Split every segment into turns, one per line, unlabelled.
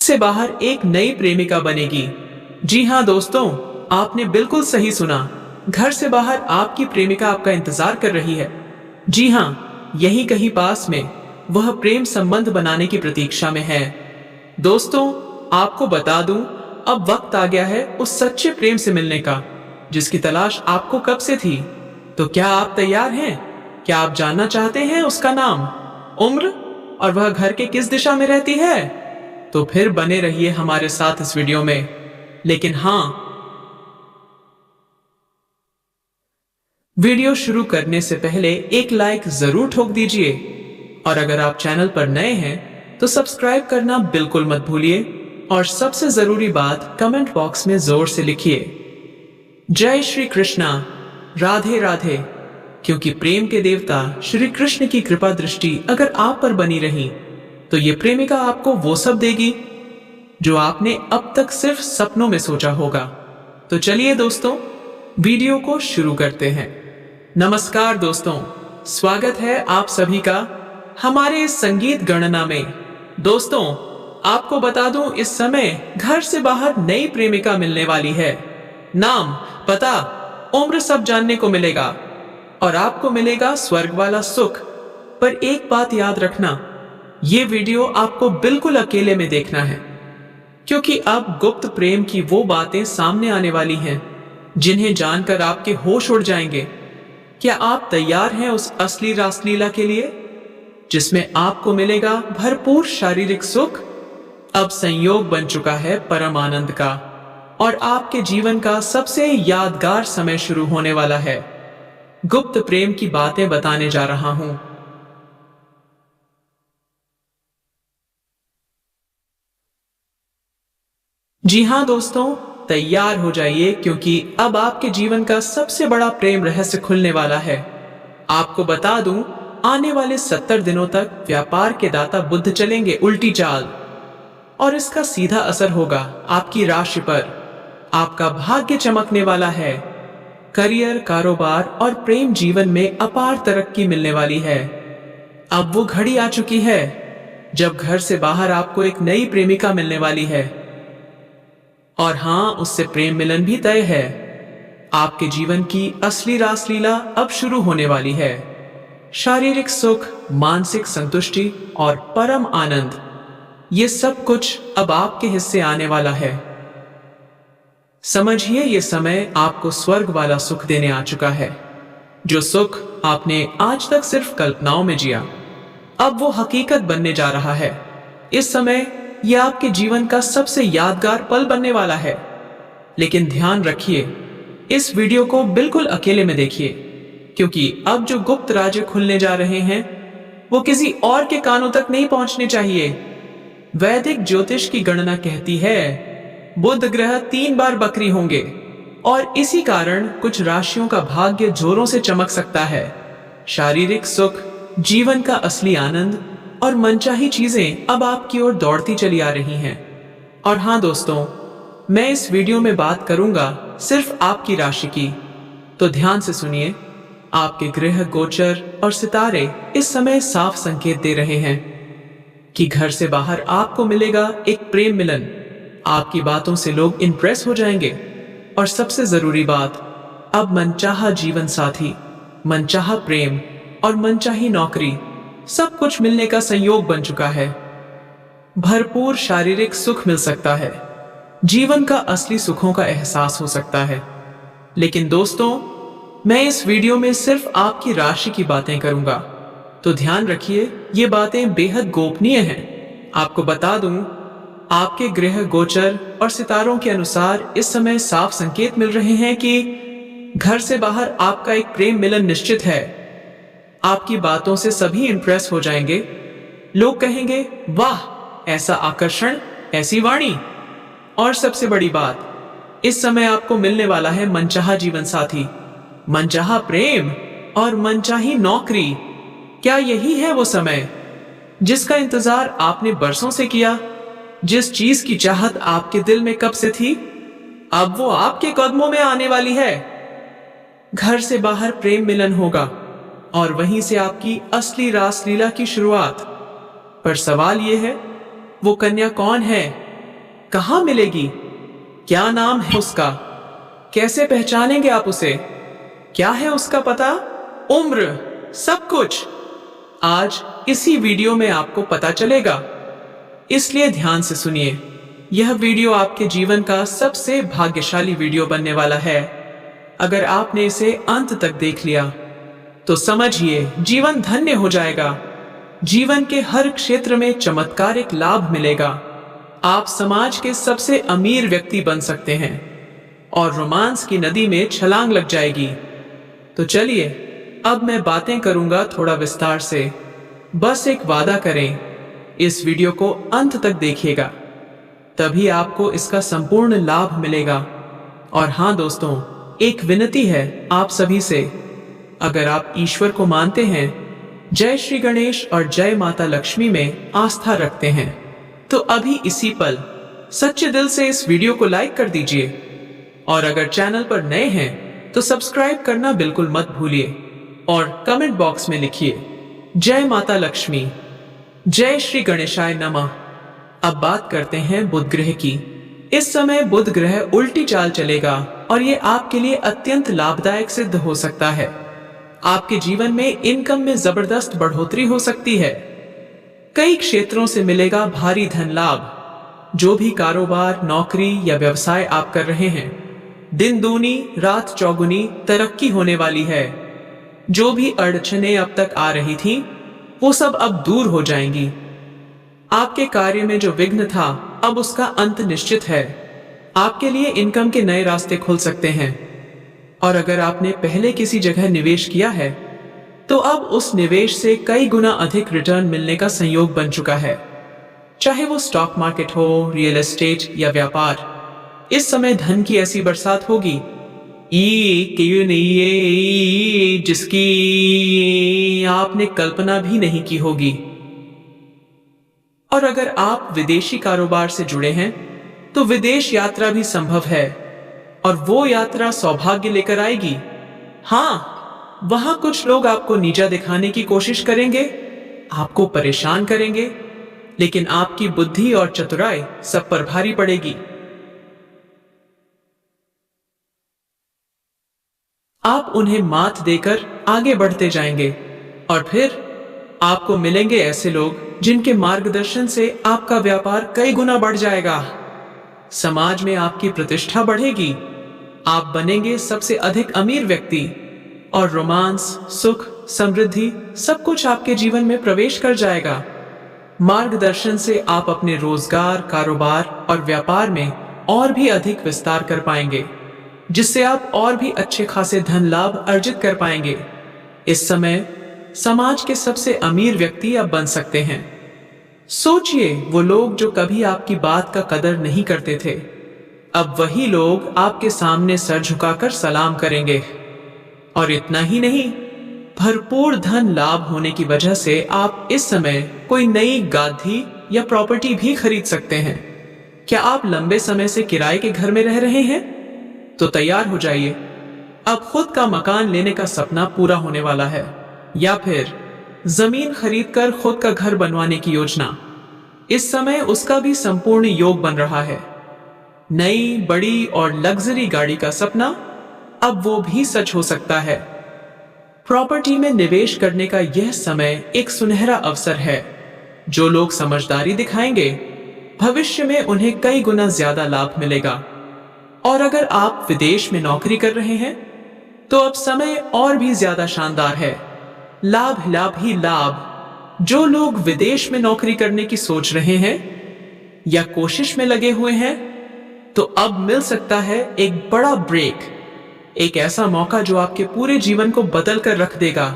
से बाहर एक नई प्रेमिका बनेगी। जी हाँ दोस्तों, आपने बिल्कुल सही सुना। घर से बाहर आपकी प्रेमिका आपका इंतजार कर रही है। जी हाँ, यही कहीं पास में वह प्रेम संबंध बनाने की प्रतीक्षा में है। दोस्तों, आपको बता दूं, अब वक्त आ गया है उस सच्चे प्रेम से मिलने का, जिसकी तलाश आपको कब से थी। तो क्या आप तैयार हैं? क्या आप जानना चाहते हैं उसका नाम, उम्र और वह घर के किस दिशा में रहती है? तो फिर बने रहिए हमारे साथ इस वीडियो में। लेकिन हाँ, वीडियो शुरू करने से पहले एक लाइक जरूर ठोक दीजिए, और अगर आप चैनल पर नए हैं तो सब्सक्राइब करना बिल्कुल मत भूलिए, और सबसे जरूरी बात कमेंट बॉक्स में जोर से लिखिए, जय श्री कृष्णा, राधे राधे। क्योंकि प्रेम के देवता श्री कृष्ण की कृपा दृष्टि अगर आप पर बनी रही तो ये प्रेमिका आपको वो सब देगी जो आपने अब तक सिर्फ सपनों में सोचा होगा। तो चलिए दोस्तों, वीडियो को शुरू करते हैं। नमस्कार दोस्तों, स्वागत है आप सभी का हमारे इस संगीत गणना में। दोस्तों, आपको बता दूं, इस समय घर से बाहर नई प्रेमिका मिलने वाली है। नाम, पता, उम्र सब जानने को मिलेगा, और आपको मिलेगा स्वर्ग वाला सुख। पर एक बात याद रखना, ये वीडियो आपको बिल्कुल अकेले में देखना है, क्योंकि अब गुप्त प्रेम की वो बातें सामने आने वाली हैं जिन्हें जानकर आपके होश उड़ जाएंगे। क्या आप तैयार हैं उस असली रासलीला के लिए, जिसमें आपको मिलेगा भरपूर शारीरिक सुख? अब संयोग बन चुका है परम आनंद का, और आपके जीवन का सबसे यादगार समय शुरू होने वाला है। गुप्त प्रेम की बातें बताने जा रहा हूं। जी हाँ दोस्तों, तैयार हो जाइए, क्योंकि अब आपके जीवन का सबसे बड़ा प्रेम रहस्य खुलने वाला है। आपको बता दूं, आने वाले 70 दिनों तक व्यापार के दाता बुध चलेंगे उल्टी चाल, और इसका सीधा असर होगा आपकी राशि पर। आपका भाग्य चमकने वाला है। करियर, कारोबार और प्रेम जीवन में अपार तरक्की मिलने वाली है। अब वो घड़ी आ चुकी है जब घर से बाहर आपको एक नई प्रेमिका मिलने वाली है, और हाँ, उससे प्रेम मिलन भी तय है। आपके जीवन की असली रासलीला अब शुरू होने वाली है। शारीरिक सुख, मानसिक संतुष्टि और परम आनंद, ये सब कुछ अब आपके हिस्से आने वाला है। समझिए, ये समय आपको स्वर्ग वाला सुख देने आ चुका है। जो सुख आपने आज तक सिर्फ कल्पनाओं में जिया, अब वो हकीकत बनने जा रहा है। इस समय यह आपके जीवन का सबसे यादगार पल बनने वाला है। लेकिन ध्यान रखिए, इस वीडियो को बिल्कुल अकेले में देखिए, क्योंकि अब जो गुप्त राज खुलने जा रहे हैं वो किसी और के कानों तक नहीं पहुंचने चाहिए। वैदिक ज्योतिष की गणना कहती है बुध ग्रह 3 बार बकरी होंगे, और इसी कारण कुछ राशियों का भाग्य जोरों से चमक सकता है। शारीरिक सुख, जीवन का असली आनंद और मनचाही चीजें अब आपकी ओर दौड़ती चली आ रही हैं। और हाँ दोस्तों, मैं इस वीडियो में बात करूंगा सिर्फ आपकी राशि की। तो ध्यान से सुनिए, आपके ग्रह गोचर और सितारे इस समय साफ संकेत दे रहे हैं कि घर से बाहर आपको मिलेगा एक प्रेम मिलन। आपकी बातों से लोग इंप्रेस हो जाएंगे, और सबसे जरूरी बात, अब मनचाहा जीवन साथी, मनचाहा प्रेम और मनचाही नौकरी, सब कुछ मिलने का संयोग बन चुका है। भरपूर शारीरिक सुख मिल सकता है, जीवन का असली सुखों का एहसास हो सकता है। लेकिन दोस्तों, मैं इस वीडियो में सिर्फ आपकी राशि की बातें करूंगा, तो ध्यान रखिए, ये बातें बेहद गोपनीय हैं। आपको बता दूं, आपके ग्रह गोचर और सितारों के अनुसार इस समय साफ संकेत मिल रहे हैं कि घर से बाहर आपका एक प्रेम मिलन निश्चित है। आपकी बातों से सभी इंप्रेस हो जाएंगे। लोग कहेंगे, वाह, ऐसा आकर्षण, ऐसी वाणी। और सबसे बड़ी बात, इस समय आपको मिलने वाला है मनचाहा जीवन साथी, मनचाहा प्रेम और मनचाही नौकरी। क्या यही है वो समय जिसका इंतजार आपने बरसों से किया? जिस चीज की चाहत आपके दिल में कब से थी, अब वो आपके कदमों में आने वाली है। घर से बाहर प्रेम मिलन होगा, और वहीं से आपकी असली रासलीला की शुरुआत। पर सवाल यह है, वो कन्या कौन है कहाँ मिलेगी? क्या नाम है उसका? कैसे पहचानेंगे आप उसे? क्या है उसका पता, उम्र, सब कुछ? आज इसी वीडियो में आपको पता चलेगा, इसलिए ध्यान से सुनिए। यह वीडियो आपके जीवन का सबसे भाग्यशाली वीडियो बनने वाला है। अगर आपने इसे अंत तक देख लिया तो समझिए जीवन धन्य हो जाएगा। जीवन के हर क्षेत्र में चमत्कारिक लाभ मिलेगा। आप समाज के सबसे अमीर व्यक्ति बन सकते हैं और रोमांस की नदी में छलांग लग जाएगी। तो चलिए, अब मैं बातें करूंगा थोड़ा विस्तार से। बस एक वादा करें, इस वीडियो को अंत तक देखिएगा, तभी आपको इसका संपूर्ण लाभ मिलेगा। और हाँ दोस्तों, एक विनती है आप सभी से, अगर आप ईश्वर को मानते हैं, जय श्री गणेश और जय माता लक्ष्मी में आस्था रखते हैं, तो अभी इसी पल सच्चे दिल से इस वीडियो को लाइक कर दीजिए। और अगर चैनल पर नए हैं तो सब्सक्राइब करना बिल्कुल मत भूलिए और कमेंट बॉक्स में लिखिए जय माता लक्ष्मी, जय श्री गणेशाय नमः। अब बात करते हैं बुध ग्रह की। इस समय बुध ग्रह उल्टी चाल चलेगा और ये आपके लिए अत्यंत लाभदायक सिद्ध हो सकता है। आपके जीवन में इनकम में जबरदस्त बढ़ोतरी हो सकती है। कई क्षेत्रों से मिलेगा भारी धन लाभ। जो भी कारोबार, नौकरी या व्यवसाय आप कर रहे हैं, दिन दूनी रात चौगुनी तरक्की होने वाली है। जो भी अड़चनें अब तक आ रही थीं, वो सब अब दूर हो जाएंगी। आपके कार्य में जो विघ्न था, अब उसका अंत निश्चित है। आपके लिए इनकम के नए रास्ते खुल सकते हैं। और अगर आपने पहले किसी जगह निवेश किया है, तो अब उस निवेश से कई गुना अधिक रिटर्न मिलने का संयोग बन चुका है। चाहे वो स्टॉक मार्केट हो, रियल एस्टेट या व्यापार, इस समय धन की ऐसी बरसात होगी जिसकी आपने कल्पना भी नहीं की होगी। और अगर आप विदेशी कारोबार से जुड़े हैं, तो विदेश यात्रा भी संभव है और वो यात्रा सौभाग्य लेकर आएगी। हाँ, वहां कुछ लोग आपको नीचा दिखाने की कोशिश करेंगे, आपको परेशान करेंगे, लेकिन आपकी बुद्धि और चतुराई सब पर भारी पड़ेगी। आप उन्हें मात देकर आगे बढ़ते जाएंगे और फिर आपको मिलेंगे ऐसे लोग जिनके मार्गदर्शन से आपका व्यापार कई गुना बढ़ जाएगा। समाज में आपकी प्रतिष्ठा बढ़ेगी। आप बनेंगे सबसे अधिक अमीर व्यक्ति और रोमांस, सुख, समृद्धि सब कुछ आपके जीवन में प्रवेश कर जाएगा। मार्गदर्शन से आप अपने रोजगार, कारोबार और व्यापार में और भी अधिक विस्तार कर पाएंगे, जिससे आप और भी अच्छे खासे धन लाभ अर्जित कर पाएंगे। इस समय समाज के सबसे अमीर व्यक्ति अब बन सकते हैं। सोचिए, वो लोग जो कभी आपकी बात का कदर नहीं करते थे, अब वही लोग आपके सामने सर झुकाकर सलाम करेंगे। और इतना ही नहीं, भरपूर धन लाभ होने की वजह से आप इस समय कोई नई गादी या प्रॉपर्टी भी खरीद सकते हैं। क्या आप लंबे समय से किराए के घर में रह रहे हैं? तो तैयार हो जाइए, अब खुद का मकान लेने का सपना पूरा होने वाला है। या फिर जमीन खरीदकर खुद का घर बनवाने की योजना, इस समय उसका भी संपूर्ण योग बन रहा है। नई, बड़ी और लग्जरी गाड़ी का सपना अब वो भी सच हो सकता है। प्रॉपर्टी में निवेश करने का यह समय एक सुनहरा अवसर है। जो लोग समझदारी दिखाएंगे, भविष्य में उन्हें कई गुना ज्यादा लाभ मिलेगा। और अगर आप विदेश में नौकरी कर रहे हैं, तो अब समय और भी ज्यादा शानदार है। लाभ लाभ ही लाभ। जो लोग विदेश में नौकरी करने की सोच रहे हैं या कोशिश में लगे हुए हैं, तो अब मिल सकता है एक बड़ा ब्रेक, एक ऐसा मौका जो आपके पूरे जीवन को बदल कर रख देगा।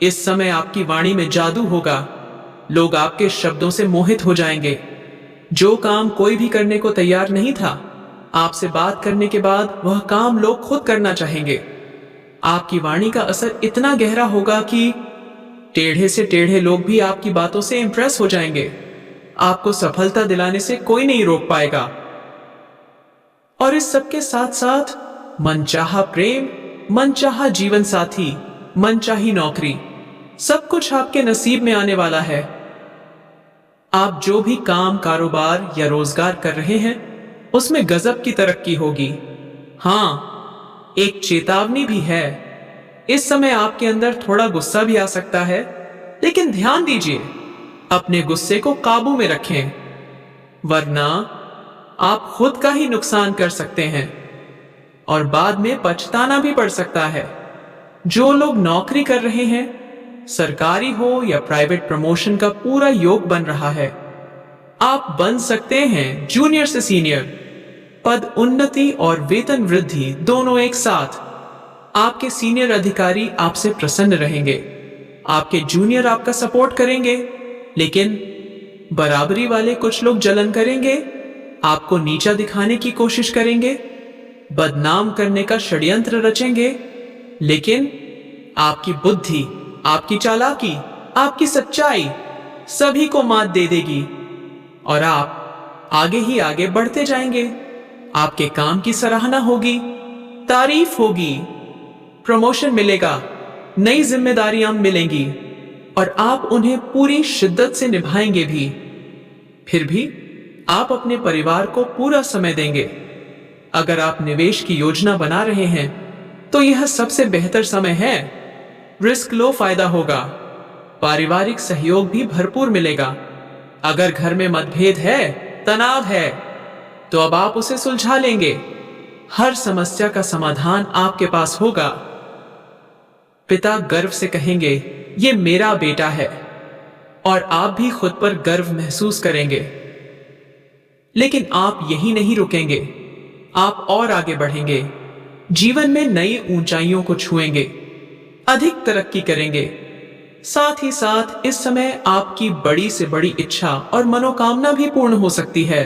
इस समय आपकी वाणी में जादू होगा। लोग आपके शब्दों से मोहित हो जाएंगे। जो काम कोई भी करने को तैयार नहीं था, आपसे बात करने के बाद वह काम लोग खुद करना चाहेंगे। आपकी वाणी का असर इतना गहरा होगा कि टेढ़े से टेढ़े लोग भी आपकी बातों से इंप्रेस हो जाएंगे। आपको सफलता दिलाने से कोई नहीं रोक पाएगा। और इस सबके साथ साथ मनचाहा प्रेम, मनचाहा जीवन साथी, मनचाही नौकरी, सब कुछ आपके नसीब में आने वाला है। आप जो भी काम, कारोबार या रोजगार कर रहे हैं उसमें गजब की तरक्की होगी। हाँ, एक चेतावनी भी है। इस समय आपके अंदर थोड़ा गुस्सा भी आ सकता है, लेकिन ध्यान दीजिए, अपने गुस्से को काबू में रखें, वरना आप खुद का ही नुकसान कर सकते हैं और बाद में पछताना भी पड़ सकता है। जो लोग नौकरी कर रहे हैं, सरकारी हो या प्राइवेट, प्रमोशन का पूरा योग बन रहा है। आप बन सकते हैं जूनियर से सीनियर, पद उन्नति और वेतन वृद्धि दोनों एक साथ। आपके सीनियर अधिकारी आपसे प्रसन्न रहेंगे, आपके जूनियर आपका सपोर्ट करेंगे, लेकिन बराबरी वाले कुछ लोग जलन करेंगे, आपको नीचा दिखाने की कोशिश करेंगे, बदनाम करने का षड्यंत्र रचेंगे, लेकिन आपकी बुद्धि, आपकी चालाकी, आपकी सच्चाई सभी को मात दे देगी और आप आगे ही आगे बढ़ते जाएंगे। आपके काम की सराहना होगी, तारीफ होगी, प्रमोशन मिलेगा, नई जिम्मेदारियां मिलेंगी और आप उन्हें पूरी शिद्दत से निभाएंगे भी। फिर भी आप अपने परिवार को पूरा समय देंगे। अगर आप निवेश की योजना बना रहे हैं तो यह सबसे बेहतर समय है। रिस्क लो, फायदा होगा, पारिवारिक सहयोग भी भरपूर मिलेगा। अगर घर में मतभेद है, तनाव है, तो अब आप उसे सुलझा लेंगे। हर समस्या का समाधान आपके पास होगा। पिता गर्व से कहेंगे, ये मेरा बेटा है, और आप भी खुद पर गर्व महसूस करेंगे। लेकिन आप यही नहीं रुकेंगे, आप और आगे बढ़ेंगे, जीवन में नई ऊंचाइयों को छुएंगे, अधिक तरक्की करेंगे। साथ ही साथ इस समय आपकी बड़ी से बड़ी इच्छा और मनोकामना भी पूर्ण हो सकती है।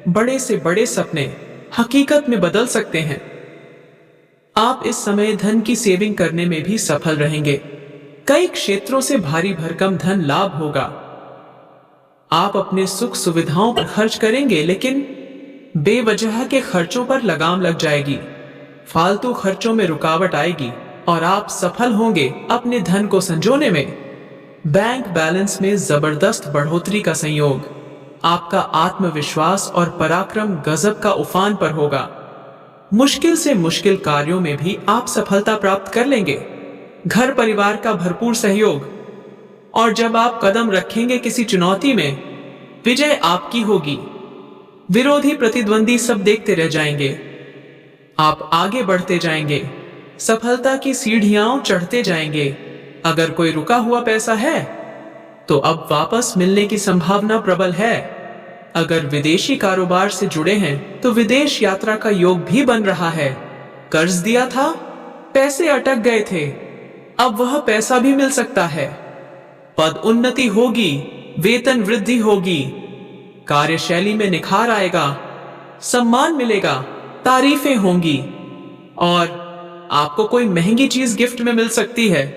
बड़े से बड़े सपने हकीकत में बदल सकते हैं। आप इस समय धन की सेविंग करने में भी सफल रहेंगे। कई क्षेत्रों से भारी भरकम धन लाभ होगा। आप अपने सुख सुविधाओं पर खर्च करेंगे, लेकिन बेवजह के खर्चों पर लगाम लग जाएगी, फालतू खर्चों में रुकावट आएगी और आप सफल होंगे अपने धन को संजोने में। बैंक बैलेंस में जबरदस्त बढ़ोतरी का संयोग, आपका आत्मविश्वास और पराक्रम गजब का उफान पर होगा। मुश्किल से मुश्किल कार्यों में भी आप सफलता प्राप्त कर लेंगे। घर परिवार का भरपूर सहयोग, और जब आप कदम रखेंगे किसी चुनौती में, विजय आपकी होगी। विरोधी, प्रतिद्वंदी सब देखते रह जाएंगे। आप आगे बढ़ते जाएंगे, सफलता की सीढ़ियां चढ़ते जाएंगे। अगर कोई रुका हुआ पैसा है तो अब वापस मिलने की संभावना प्रबल है। अगर विदेशी कारोबार से जुड़े हैं तो विदेश यात्रा का योग भी बन रहा है। कर्ज दिया था, पैसे अटक गए थे, अब वह पैसा भी मिल सकता है। पद उन्नति होगी, वेतन वृद्धि होगी, कार्यशैली में निखार आएगा, सम्मान मिलेगा, तारीफें होंगी और आपको कोई महंगी चीज गिफ्ट में मिल सकती है।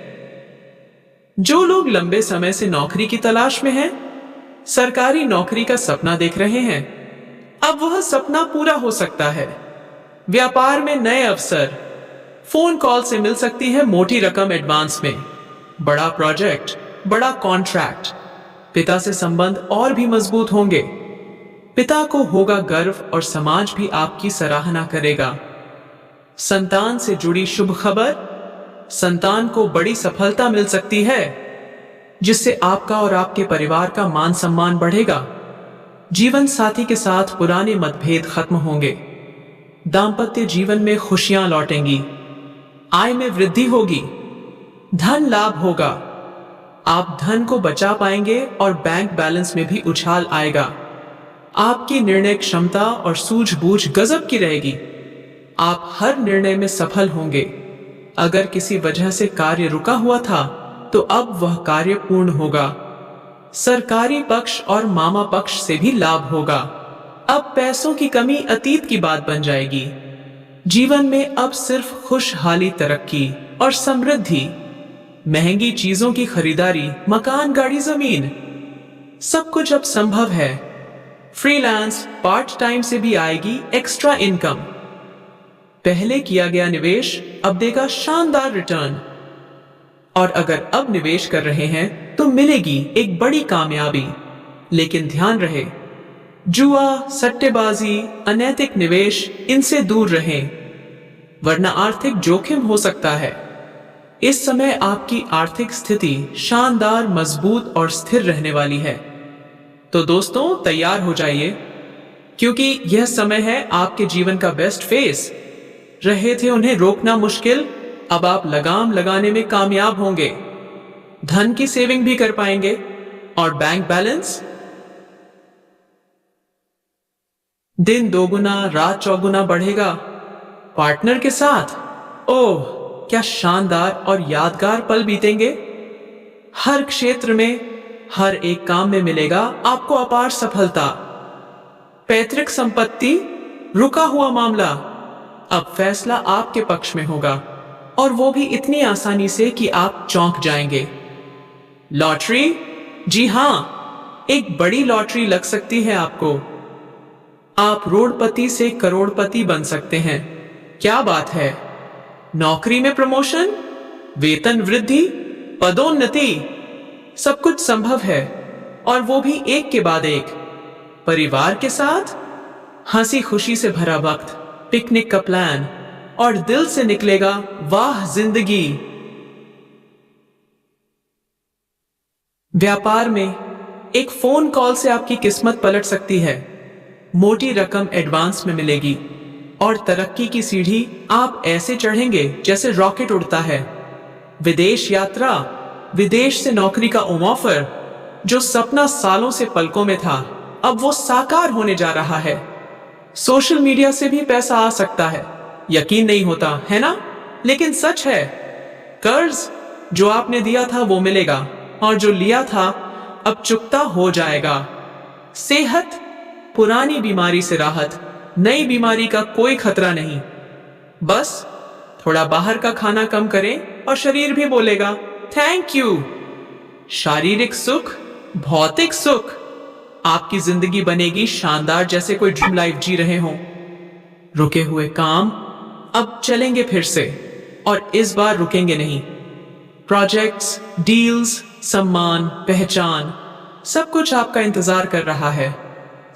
जो लोग लंबे समय से नौकरी की तलाश में हैं, सरकारी नौकरी का सपना देख रहे हैं, अब वह सपना पूरा हो सकता है। व्यापार में नए अवसर, फोन कॉल से मिल सकती है मोटी रकम एडवांस में। बड़ा प्रोजेक्ट, बड़ा कॉन्ट्रैक्ट, पिता से संबंध और भी मजबूत होंगे। पिता को होगा गर्व और समाज भी आपकी सराहना करेगा। संतान से जुड़ी शुभ खबर, संतान को बड़ी सफलता मिल सकती है, जिससे आपका और आपके परिवार का मान सम्मान बढ़ेगा। जीवन साथी के साथ पुराने मतभेद खत्म होंगे। दाम्पत्य जीवन में खुशियां लौटेंगी। आय में वृद्धि होगी, धन लाभ होगा। आप धन को बचा पाएंगे और बैंक बैलेंस में भी उछाल आएगा। आपकी निर्णय क्षमता और सूझबूझ गजब की रहेगी। आप हर निर्णय में सफल होंगे। अगर किसी वजह से कार्य रुका हुआ था तो अब वह कार्य पूर्ण होगा। सरकारी पक्ष और मामा पक्ष से भी लाभ होगा। अब पैसों की कमी अतीत की बात बन जाएगी। जीवन में अब सिर्फ खुशहाली, तरक्की और समृद्धि। महंगी चीजों की खरीदारी, मकान, गाड़ी, जमीन, सब कुछ अब संभव है। फ्रीलांस, पार्ट टाइम से भी आएगी एक्स्ट्रा इनकम। पहले किया गया निवेश अब देगा शानदार रिटर्न। और अगर अब निवेश कर रहे हैं तो मिलेगी एक बड़ी कामयाबी। लेकिन ध्यान रहे, जुआ, सट्टेबाजी, अनैतिक निवेश, इनसे दूर रहें, वरना आर्थिक जोखिम हो सकता है। इस समय आपकी आर्थिक स्थिति शानदार, मजबूत और स्थिर रहने वाली है। तो दोस्तों, तैयार हो जाइए, क्योंकि यह समय है आपके जीवन का बेस्ट फेज। रहे थे उन्हें रोकना मुश्किल, अब आप लगाम लगाने में कामयाब होंगे। धन की सेविंग भी कर पाएंगे और बैंक बैलेंस दिन दोगुना रात चौगुना बढ़ेगा। पार्टनर के साथ ओह, क्या शानदार और यादगार पल बीतेंगे। हर क्षेत्र में, हर एक काम में मिलेगा आपको अपार सफलता। पैतृक संपत्ति, रुका हुआ मामला, अब फैसला आपके पक्ष में होगा, और वो भी इतनी आसानी से कि आप चौंक जाएंगे। लॉटरी, जी हां, एक बड़ी लॉटरी लग सकती है आपको। आप रोडपति से करोड़पति बन सकते हैं। क्या बात है। नौकरी में प्रमोशन, वेतन वृद्धि, पदोन्नति, सब कुछ संभव है, और वो भी एक के बाद एक। परिवार के साथ हंसी खुशी से भरा वक्त, पिकनिक का प्लान, और दिल से निकलेगा वाह जिंदगी। व्यापार में एक फोन कॉल से आपकी किस्मत पलट सकती है। मोटी रकम एडवांस में मिलेगी, और तरक्की की सीढ़ी आप ऐसे चढ़ेंगे जैसे रॉकेट उड़ता है। विदेश यात्रा, विदेश से नौकरी का ऑफर, जो सपना सालों से पलकों में था, अब वो साकार होने जा रहा है। सोशल मीडिया से भी पैसा आ सकता है, यकीन नहीं होता है ना, लेकिन सच है। कर्ज जो आपने दिया था वो मिलेगा, और जो लिया था अब चुकता हो जाएगा। सेहत, पुरानी बीमारी से राहत, नई बीमारी का कोई खतरा नहीं। बस थोड़ा बाहर का खाना कम करें और शरीर भी बोलेगा थैंक यू। शारीरिक सुख, भौतिक सुख, आपकी जिंदगी बनेगी शानदार, जैसे कोई ड्रीम लाइफ जी रहे हों। रुके हुए काम अब चलेंगे फिर से, और इस बार रुकेंगे नहीं। प्रोजेक्ट्स, डील्स, सम्मान, पहचान, सब कुछ आपका इंतजार कर रहा है।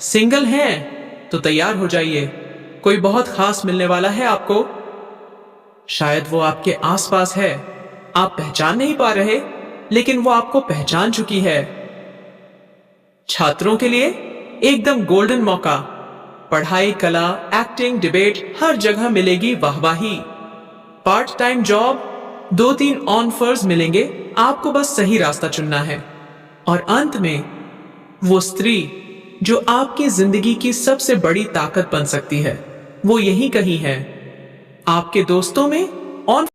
सिंगल हैं तो तैयार हो जाइए, कोई बहुत खास मिलने वाला है आपको। शायद वो आपके आसपास है, आप पहचान नहीं पा रहे, लेकिन वो आपको पहचान चुकी है। छात्रों के लिए एकदम गोल्डन मौका। पढ़ाई, कला, एक्टिंग, डिबेट, हर जगह मिलेगी वाहवाही। पार्ट टाइम जॉब, 2-3 ऑफर्स मिलेंगे, आपको बस सही रास्ता चुनना है। और अंत में वो स्त्री जो आपकी जिंदगी की सबसे बड़ी ताकत बन सकती है, वो यही कहीं है, आपके दोस्तों में। ऑन